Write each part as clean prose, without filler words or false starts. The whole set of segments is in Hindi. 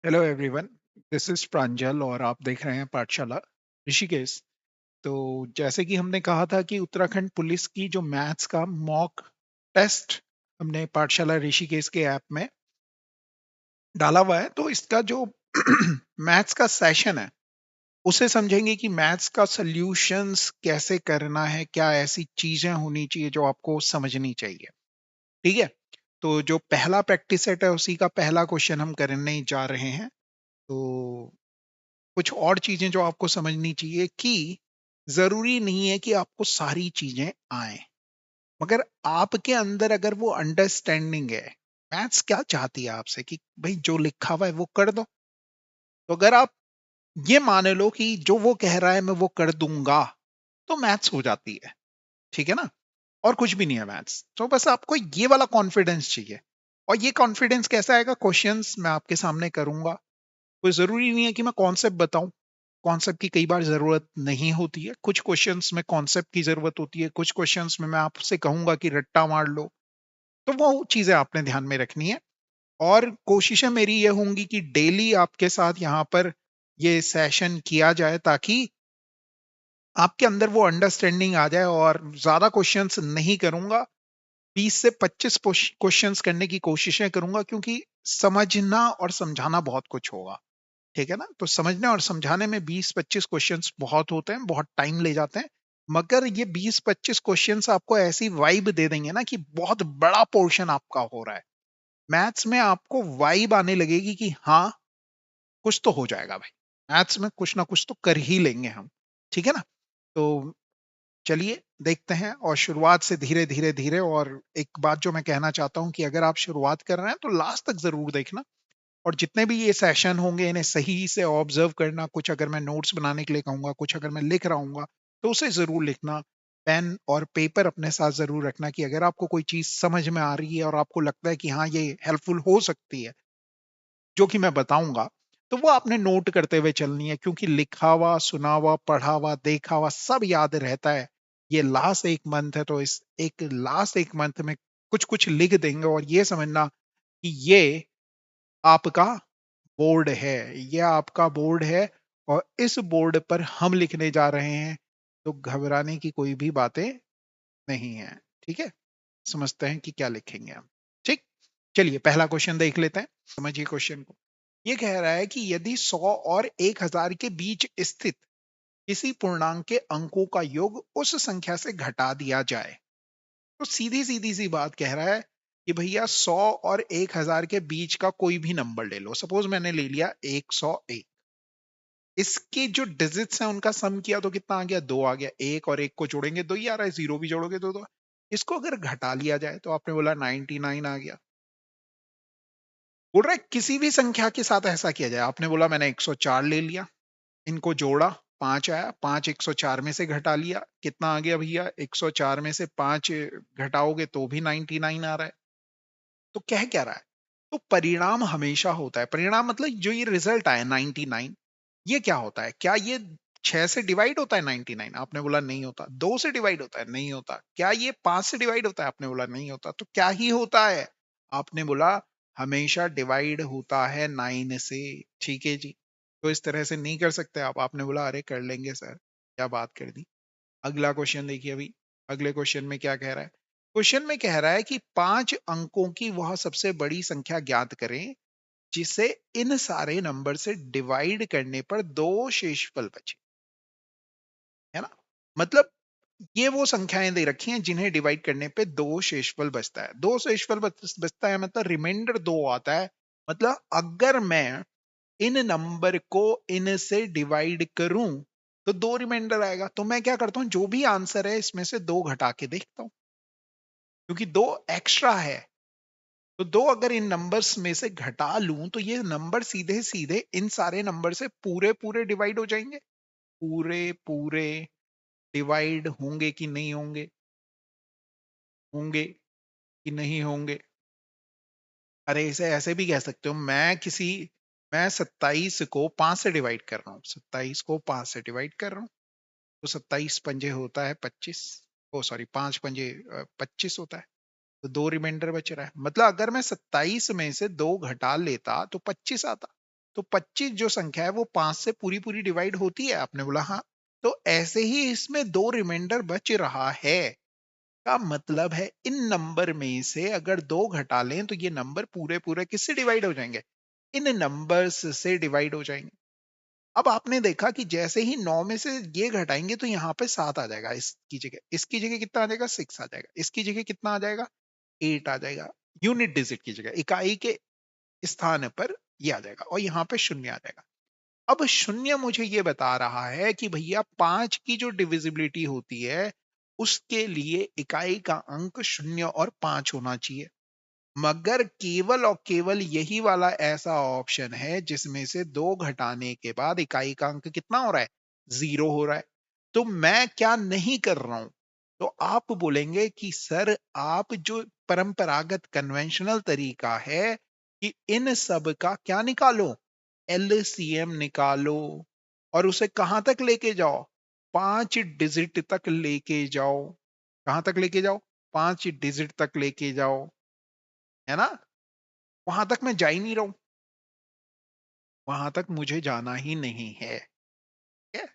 हेलो एवरीवन, दिस इज प्रांजल और आप देख रहे हैं पाठशाला ऋषिकेश। तो जैसे कि हमने कहा था कि उत्तराखंड पुलिस की जो मैथ्स का मॉक टेस्ट हमने पाठशाला ऋषिकेश के ऐप में डाला हुआ है, तो इसका जो मैथ्स का सेशन है उसे समझेंगे कि मैथ्स का सॉल्यूशंस कैसे करना है, क्या ऐसी चीजें होनी चाहिए जो आपको समझनी चाहिए। ठीक है, तो जो पहला प्रैक्टिस सेट है उसी का पहला क्वेश्चन हम करने जा रहे हैं। तो कुछ और चीजें जो आपको समझनी चाहिए कि जरूरी नहीं है कि आपको सारी चीजें आए, मगर आपके अंदर अगर वो अंडरस्टैंडिंग है, मैथ्स क्या चाहती है आपसे कि भाई जो लिखा हुआ है वो कर दो। तो अगर आप ये मान लो कि जो वो कह रहा है मैं वो कर दूंगा, तो मैथ्स हो जाती है। ठीक है ना, और कुछ भी नहीं है मैथ्स। तो बस आपको ये वाला कॉन्फिडेंस चाहिए। और ये कॉन्फिडेंस कैसा आएगा? क्वेश्चंस मैं आपके सामने करूंगा, कोई जरूरी नहीं है कि मैं कॉन्सेप्ट बताऊं। कॉन्सेप्ट की कई बार जरूरत नहीं होती है, कुछ क्वेश्चंस में कॉन्सेप्ट की जरूरत होती है, कुछ क्वेश्चंस में मैं आपसे कहूंगा कि रट्टा मार लो। तो वो चीजें आपने ध्यान में रखनी है। और कोशिशें मेरी ये होंगी कि डेली आपके साथ यहाँ पर ये सेशन किया जाए, ताकि आपके अंदर वो अंडरस्टैंडिंग आ जाए। और ज्यादा क्वेश्चंस नहीं करूंगा, 20 से 25 क्वेश्चंस करने की कोशिशें करूंगा, क्योंकि समझना और समझाना बहुत कुछ होगा। ठीक है ना, तो समझने और समझाने में 20-25 क्वेश्चंस बहुत होते हैं, बहुत टाइम ले जाते हैं। मगर ये 20-25 क्वेश्चंस आपको ऐसी वाइब दे देंगे ना कि बहुत बड़ा पोर्शन आपका हो रहा है। मैथ्स में आपको वाइब आने लगेगी कि हाँ, कुछ तो हो जाएगा भाई, मैथ्स में कुछ ना कुछ तो कर ही लेंगे हम। ठीक है ना, तो चलिए देखते हैं। और शुरुआत से धीरे धीरे धीरे, और एक बात जो मैं कहना चाहता हूं कि अगर आप शुरुआत कर रहे हैं तो लास्ट तक जरूर देखना। और जितने भी ये सेशन होंगे इन्हें सही से ऑब्जर्व करना। कुछ अगर मैं नोट्स बनाने के लिए कहूंगा, कुछ अगर मैं लिख रहा हूँ, तो उसे जरूर लिखना। पेन और पेपर अपने साथ जरूर रखना कि अगर आपको कोई चीज समझ में आ रही है और आपको लगता है कि हाँ ये हेल्पफुल हो सकती है जो कि मैं बताऊंगा, तो वो आपने नोट करते हुए चलनी है। क्योंकि लिखा हुआ, सुना हुआ, पढ़ा हुआ, देखा हुआ सब याद रहता है। ये लास्ट एक मंथ है, तो इस लास्ट एक मंथ में कुछ कुछ लिख देंगे। और ये समझना कि ये आपका बोर्ड है, ये आपका बोर्ड है, और इस बोर्ड पर हम लिखने जा रहे हैं। तो घबराने की कोई भी बातें नहीं है। ठीक है, समझते हैं कि क्या लिखेंगे हम। ठीक, चलिए पहला क्वेश्चन देख लेते हैं। समझिए क्वेश्चन को। ये कह रहा है कि यदि 100 और 1000 के बीच स्थित किसी पूर्णांक के अंकों का योग उस संख्या से घटा दिया जाए। तो सीधी सीधी सी बात कह रहा है कि भैया 100 और 1000 के बीच का कोई भी नंबर ले लो। सपोज मैंने ले लिया 101। इसके जो डिजिट्स हैं उनका सम किया तो कितना आ गया? 2 आ गया। एक और एक को जोड़ेंगे 2 ही आ रहा है, जीरो भी जोड़ोगे तो 2। इसको अगर घटा लिया जाए तो आपने बोला 99 आ गया। बोल रहा है किसी भी संख्या के साथ ऐसा किया जाए। आपने बोला मैंने 104 ले लिया, इनको जोड़ा, 5 आया। 5 104 में से घटा लिया, कितना आ गया भैया? 104 में से 5 घटाओगे तो भी 99 आ रहा है। तो कह क्या रहा है? तो परिणाम हमेशा होता है, परिणाम मतलब जो ये रिजल्ट आया 99, ये क्या होता है? क्या ये 6 से डिवाइड होता है 99? आपने बोला नहीं होता। 2 से डिवाइड होता है? नहीं होता। क्या ये 5 से डिवाइड होता है? आपने बोला नहीं होता। तो क्या ही होता है? आपने बोला हमेशा डिवाइड होता है 9 से। ठीक है जी, तो इस तरह से नहीं कर सकते आप। आपने बोला अरे कर लेंगे सर, क्या बात कर दी। अगला क्वेश्चन देखिए अभी। अगले क्वेश्चन में क्या कह रहा है? क्वेश्चन में कह रहा है कि 5 अंकों की वह सबसे बड़ी संख्या ज्ञात करें जिसे इन सारे नंबर से डिवाइड करने पर 2 शेषफल बचे। है ना, मतलब ये वो संख्याएं दे रखी हैं जिन्हें डिवाइड करने पे 2 शेषफल बचता है। 2 शेषफल बचता है मतलब रिमाइंडर 2 आता है। मतलब अगर मैं इन नंबर को इन से डिवाइड करूं तो 2 रिमाइंडर आएगा। तो मैं क्या करता हूं, जो भी आंसर है इसमें से 2 घटा के देखता हूं, क्योंकि 2 एक्स्ट्रा है। तो 2 अगर इन नंबर्स में से घटा लूं तो ये नंबर सीधे सीधे इन सारे नंबर से पूरे पूरे डिवाइड हो जाएंगे। पूरे पूरे डिवाइड होंगे कि नहीं होंगे? होंगे कि नहीं होंगे? अरे इसे ऐसे भी कह सकते हो, मैं 27 को 5 से डिवाइड कर रहा हूँ। 27 को 5 से डिवाइड कर रहा हूँ, तो 27 पंजे होता है 25। ओ सॉरी, 5 पंजे 25 होता है। तो 2 रिमाइंडर बच रहा है। मतलब अगर मैं 27 में से 2 घटा लेता तो 25 आता। तो 25 जो संख्या है वो 5 से पूरी पूरी डिवाइड होती है? आपने बोला हाँ। तो ऐसे ही इसमें 2 रिमाइंडर बच रहा है, का मतलब है इन नंबर में से अगर 2 घटा लें तो ये नंबर पूरे पूरे किससे डिवाइड हो जाएंगे? इन नंबर्स से डिवाइड हो जाएंगे। अब आपने देखा कि जैसे ही 9 में से ये घटाएंगे तो यहाँ पे 7 आ जाएगा इसकी जगह कितना आ जाएगा? 6 आ जाएगा। इसकी जगह कितना आ जाएगा? 8 आ जाएगा। यूनिट डिजिट की जगह, इकाई के स्थान पर ये आ जाएगा और यहाँ पे शून्य आ जाएगा। अब शून्य मुझे ये बता रहा है कि भैया 5 की जो डिविजिबिलिटी होती है उसके लिए इकाई का अंक 0 और 5 होना चाहिए, मगर केवल और केवल यही वाला ऐसा ऑप्शन है जिसमें से 2 घटाने के बाद इकाई का अंक कितना हो रहा है? 0 हो रहा है। तो मैं क्या नहीं कर रहा हूं? तो आप बोलेंगे कि सर आप जो परंपरागत कन्वेंशनल तरीका है कि इन सब का क्या निकालो? एलसीएम निकालो और उसे कहां तक लेके जाओ? 5 डिजिट तक लेके जाओ। कहां तक लेके जाओ? 5 डिजिट तक लेके जाओ, है ना? वहां तक मैं जा ही नहीं रहा हूं, वहां तक मुझे जाना ही नहीं है। ठीक है?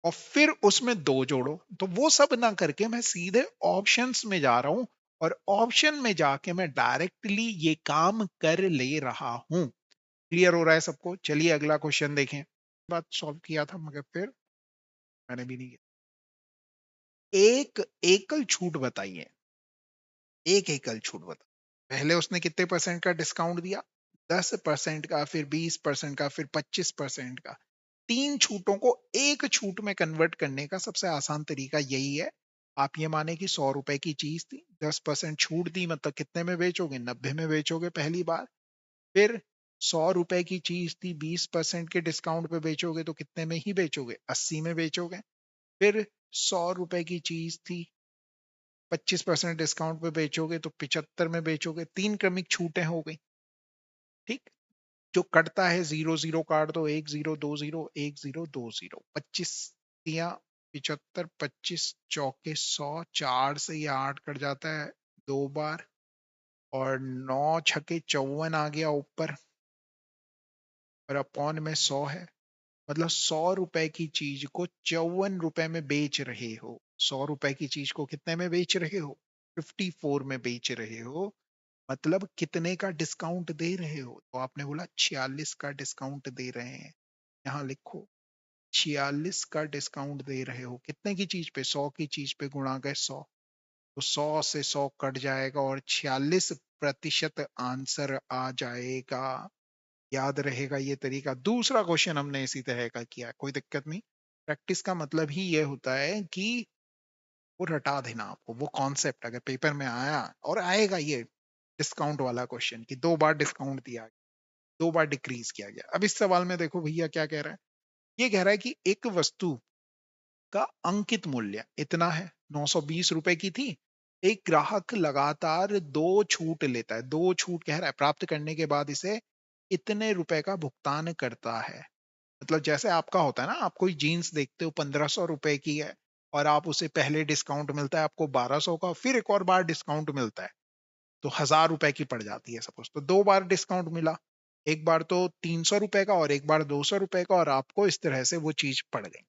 और फिर उसमें 2 जोड़ो, तो वो सब ना करके मैं सीधे ऑप्शंस में जा रहा हूं और ऑप्शन में जाके मैं डायरेक्टली ये काम कर ले रहा हूं। क्लियर हो रहा है सबको? चलिए अगला क्वेश्चन देखें। बात सॉल्व किया था मगर फिर मैंने भी नहीं किया। एक एकल छूट बताइए, एक एकल छूट बता। पहले उसने कितने परसेंट का डिस्काउंट दिया? 10% का, फिर 20% का, फिर 25% का। 3 छूटों को एक छूट में कन्वर्ट करने का सबसे आसान तरीका यही है। आप ये माने कि 100 रुपए की चीज थी, 10% छूट दी, मतलब कितने में बेचोगे? 90 में बेचोगे पहली बार। फिर 100 रुपए की चीज थी, 20% के डिस्काउंट पे बेचोगे तो कितने में ही बेचोगे? 80 में बेचोगे। फिर 100 रुपए की चीज थी, 25% डिस्काउंट पे बेचोगे तो 75 में बेचोगे। 3 क्रमिक छूटें हो गई। ठीक। जो कटता है 0 0 काट दो, 1 0 2 0 1 0 2 0, 25 दिया, 75, 25 चौके 100, 4 से ये 8 कट जाता है 2 बार, और 9 छके 54 आ गया ऊपर, और अपॉन में 100 है। मतलब 100 रुपए की चीज को 54 रुपए में बेच रहे हो। 100 रुपए की चीज को कितने में बेच रहे हो? 54 में बेच रहे हो। मतलब कितने का डिस्काउंट दे रहे हो? तो आपने बोला 46 का डिस्काउंट दे रहे हैं। यहाँ लिखो 46 का डिस्काउंट दे रहे हो। कितने की चीज पे? 100 की चीज पे गुणा गए 100, तो 100 से 100 कट जाएगा और 46% आंसर आ जाएगा। याद रहेगा ये तरीका। दूसरा क्वेश्चन हमने इसी तरह का किया, कोई दिक्कत नहीं। प्रैक्टिस का मतलब ही ये होता है कि वो रटा देना आपको वो कॉन्सेप्ट, अगर पेपर में आया और आएगा ये डिस्काउंट वाला क्वेश्चन कि 2 बार डिस्काउंट दिया गया, 2 बार डिक्रीज किया गया। अब इस सवाल में देखो भैया क्या कह रहा है। ये कह रहा है कि एक वस्तु का अंकित मूल्य इतना है, 920 रुपए की थी। एक ग्राहक लगातार 2 छूट लेता है, 2 छूट कह रहा है, प्राप्त करने के बाद इसे इतने रुपए का भुगतान करता है। मतलब जैसे आपका होता है ना, आप कोई जीन्स देखते हो 1500 रुपए की है और आप उसे पहले डिस्काउंट मिलता है आपको 1200 का, फिर एक और बार डिस्काउंट मिलता है तो 1000 रुपए की पड़ जाती है सपोज। तो 2 बार डिस्काउंट मिला, एक बार तो 300 रुपए का और एक बार 200 रुपए का, और आपको इस तरह से वो चीज पड़ गई।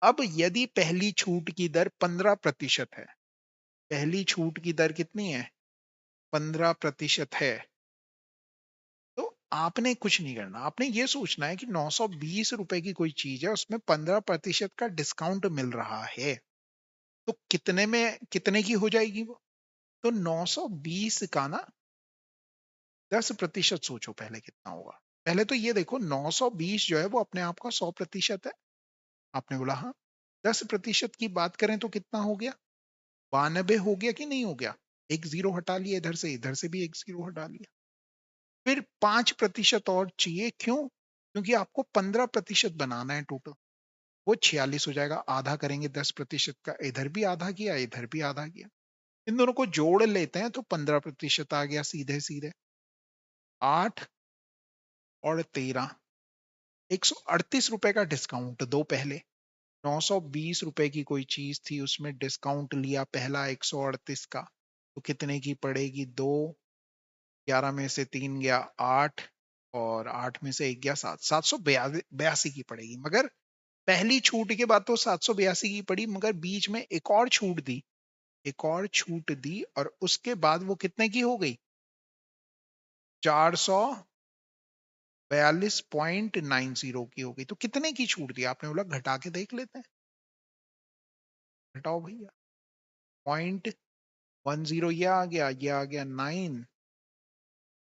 अब यदि पहली छूट की दर 15% है, पहली छूट की दर कितनी है? 15% है, तो आपने कुछ नहीं करना। आपने ये सोचना है कि 920 रुपए की कोई चीज है, उसमें 15% का डिस्काउंट मिल रहा है, तो कितने में कितने की हो जाएगी वो? तो 920 का ना 10% सोचो पहले कितना होगा। पहले तो ये देखो 920 जो है वो अपने आप का 100% है। आपने बोला हाँ। 10% की बात करें तो कितना हो गया? 92 हो गया कि नहीं हो गया? एक जीरो हटा लिया इधर से भी एक जीरो हटा लिया। फिर 5% और चाहिए, क्यों? क्योंकि आपको 15% बनाना है टोटल। वो 46 हो जाएगा। आधा करेंगे 10% का, इधर भी आधा किया इधर भी आधा किया, इन दोनों को जोड़ लेते हैं तो 15% आ गया सीधे सीधे। 8 और 13, 138 रुपए का डिस्काउंट दो पहले। 920 रुपए की कोई चीज थी, उसमें डिस्काउंट लिया पहला 138 का, तो कितने की पड़ेगी? 2, 11 में से 3 गया 8, और 8 में से 1 गया 7, 782 की पड़ेगी। मगर पहली छूट के बाद तो 782 की पड़ी, मगर बीच में एक और छूट दी, एक और छूट दी, और उसके बाद वो कितने की हो गई? 442.90 की हो गई। तो कितने की छूट दी? आपने बोला घटा के देख लेते हैं। घटाओ भैया, 0.10 ये आ गया 9,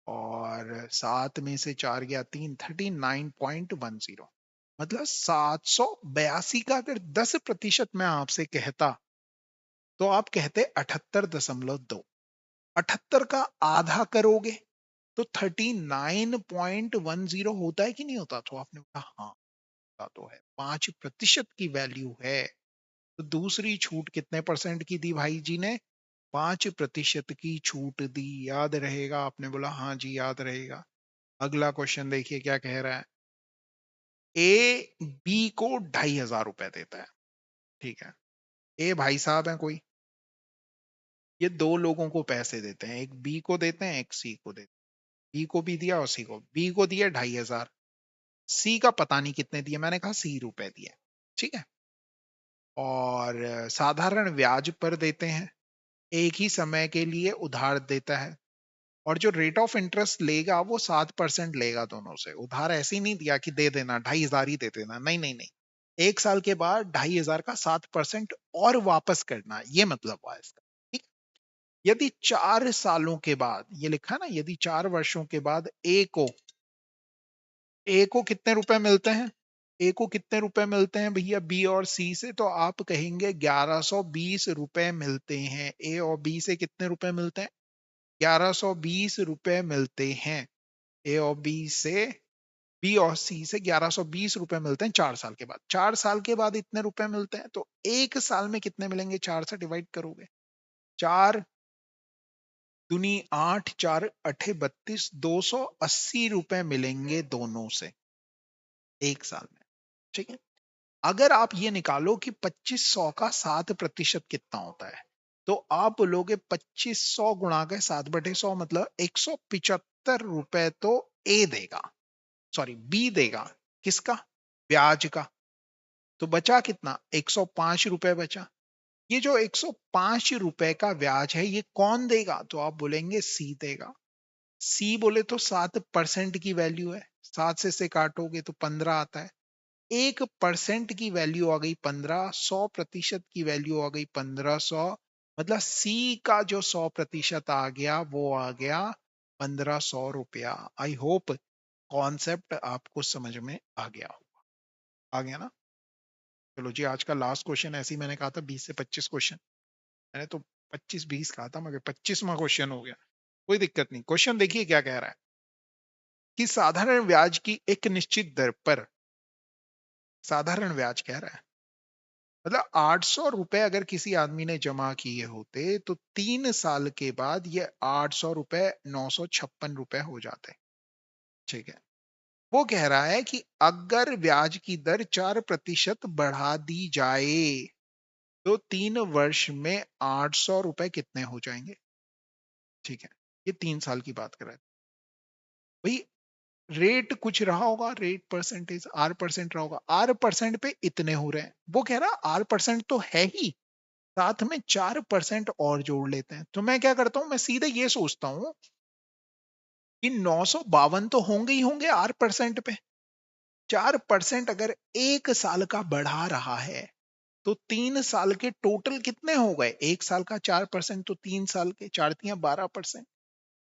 और 7 में से 4 गया 3, 39.10। मतलब 782 का अगर 10% मैं आपसे कहता, तो आप कहते 78.2। 78 का आधा करोगे तो 39.10 होता है कि नहीं होता? तो आपने बोला हाँ होता तो है, 5% की वैल्यू है। तो दूसरी छूट कितने परसेंट की दी भाई जी ने? 5% की छूट दी। याद रहेगा? आपने बोला हाँ जी याद रहेगा। अगला क्वेश्चन देखिए क्या कह रहा है। ए बी को 2,500 रुपए देता है, ठीक है। ए भाई साहब है कोई, ये दो लोगों को पैसे देते हैं, एक बी को देते हैं, एक सी को देते हैं। बी को भी दिया और सी को। बी को दिया 2,500, सी का पता नहीं कितने दिए, मैंने कहा ₹C दिए, ठीक है। और साधारण ब्याज पर देते हैं, एक ही समय के लिए उधार देता है, और जो रेट ऑफ इंटरेस्ट लेगा वो 7% लेगा दोनों से। उधार ऐसे ही नहीं दिया कि दे देना 2,500 ही दे देना, नहीं नहीं नहीं, 1 साल के बाद 2,500 का 7% और वापस करना, ये मतलब हुआ इसका, ठीक। यदि 4 सालों के बाद, ये लिखा ना, यदि 4 वर्षों के बाद ए को कितने रुपए मिलते हैं? ए को कितने रुपए मिलते हैं भैया बी और सी से? तो आप कहेंगे 1120 रुपए मिलते हैं। ए और बी से कितने रुपए मिलते हैं? 1120 रुपए मिलते हैं। ए और बी से, बी और सी से 1120 रुपए मिलते हैं 4 साल के बाद। 4 साल के बाद इतने रुपए मिलते हैं, तो 1 साल में कितने मिलेंगे? 4 से डिवाइड करोगे, 4 दूनी 8, 4 अठे 32, 280 रुपए मिलेंगे दोनों से 1 साल में, ठीक है। अगर आप ये निकालो कि 2500 का 7% कितना होता है, तो आप बोलोगे 2500 गुणा के 7/100, मतलब 175 रुपए तो ए देगा, सॉरी बी देगा। किसका? ब्याज का। तो बचा कितना? 105 रुपए बचा। ये जो 105 रुपए का ब्याज है, ये कौन देगा? तो आप बोलेंगे सी देगा। सी बोले तो 7% की वैल्यू है, 7 से काटोगे तो 15 आता है। 1% की वैल्यू आ गई 15, 100% की वैल्यू आ गई 1500, मतलब सी का जो 100% आ गया वो आ गया 1500 रुपया। आई होप कॉन्सेप्ट आपको समझ में आ गया होगा। आ गया ना? चलो जी, आज का लास्ट क्वेश्चन। ऐसे ही मैंने कहा था 20 से 25 क्वेश्चन, मैंने तो 25-20 कहा था, मगर 25वां क्वेश्चन हो गया। कोई दिक्कत नहीं। क्वेश्चन देखिए क्या कह रहा है कि साधारण ब्याज की एक निश्चित दर पर, साधारण ब्याज कह रहा है, मतलब 800 रुपए अगर किसी आदमी ने जमा किए होते, तो 3 साल के बाद ये 800 रुपए 956 रुपए हो जाते, ठीक है। वो कह रहा है कि अगर ब्याज की दर 4% बढ़ा दी जाए, तो 3 वर्ष में 800 रुपए कितने हो जाएंगे, ठीक है। ये 3 साल की बात कर रहा है भाई। रेट कुछ रहा होगा, रेट परसेंटेज R% रहा होगा, R% पे इतने हो रहे हैं। वो कह रहा R% तो है ही, साथ में 4% और जोड़ लेते हैं। तो मैं क्या करता हूं, मैं सीधे ये सोचता हूं कि 952 तो होंगे ही होंगे R% पे। 4% अगर 1 साल का बढ़ा रहा है, तो 3 साल के टोटल कितने हो गए? 1 साल का 4% तो 3 साल के 4×3 12%।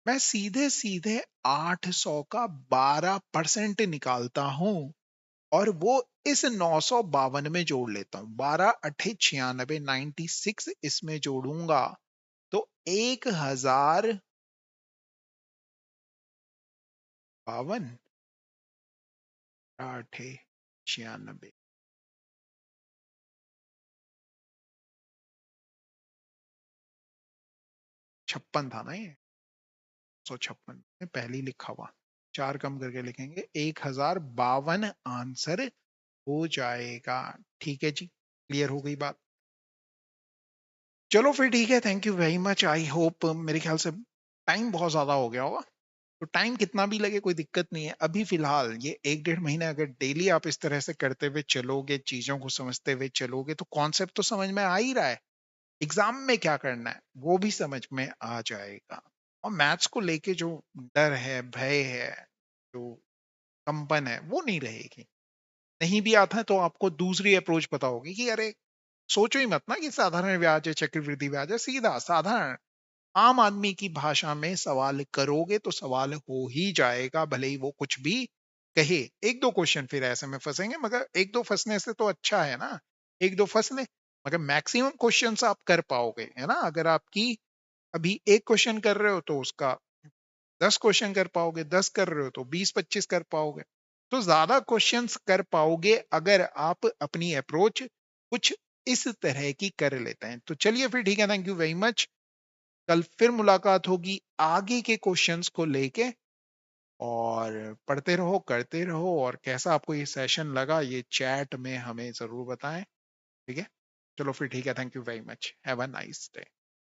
मैं सीधे सीधे 800 का 12% निकालता हूं, और वो इस 952 में जोड़ लेता हूं। 12×8 = 96, 96 इसमें जोड़ूंगा तो 1052, 8×96, 56 था ना ये, 156 में पहले ही लिखा हुआ, 4 कम करके लिखेंगे, 1052 आंसर हो जाएगा। ठीक है जी, क्लियर हो गई बात? चलो फिर ठीक है, thank you very much. I hope, मेरे ख्याल से टाइम बहुत ज्यादा हो गया होगा। तो टाइम कितना भी लगे कोई दिक्कत नहीं है। अभी फिलहाल ये 1 डेढ़ महीने अगर डेली आप इस तरह से करते हुए चलोगे, चीजों को समझते हुए चलोगे, तो कॉन्सेप्ट तो समझ में आ ही रहा है। एग्जाम में क्या करना है वो भी समझ में आ जाएगा। और मैथ्स को लेके जो डर है, भय है, जो कंपन है, वो नहीं रहेगी। नहीं भी आता है तो आपको दूसरी अप्रोच पता होगी कि अरे सोचो ही मत ना कि साधारण ब्याज है, चक्रवृद्धि ब्याज है, सीधा साधारण आम आदमी की भाषा में सवाल करोगे तो सवाल हो ही जाएगा, भले ही वो कुछ भी कहे। एक दो क्वेश्चन फिर ऐसे में फंसेंगे, मगर एक दो फंसने से तो अच्छा है ना, एक दो फंस ले, मगर मैक्सिमम क्वेश्चंस आप कर पाओगे, है ना। अगर आपकी अभी एक क्वेश्चन कर रहे हो तो उसका 10 क्वेश्चन कर पाओगे, 10 कर रहे हो तो 20-25 कर पाओगे। तो ज्यादा क्वेश्चंस कर पाओगे अगर आप अपनी अप्रोच कुछ इस तरह की कर लेते हैं। तो चलिए फिर ठीक है, थैंक यू वेरी मच। कल फिर मुलाकात होगी आगे के क्वेश्चंस को लेके। और पढ़ते रहो, करते रहो, और कैसा आपको ये सेशन लगा ये चैट में हमें जरूर बताएं। ठीक है, चलो फिर ठीक है, thank you very much, have a nice day.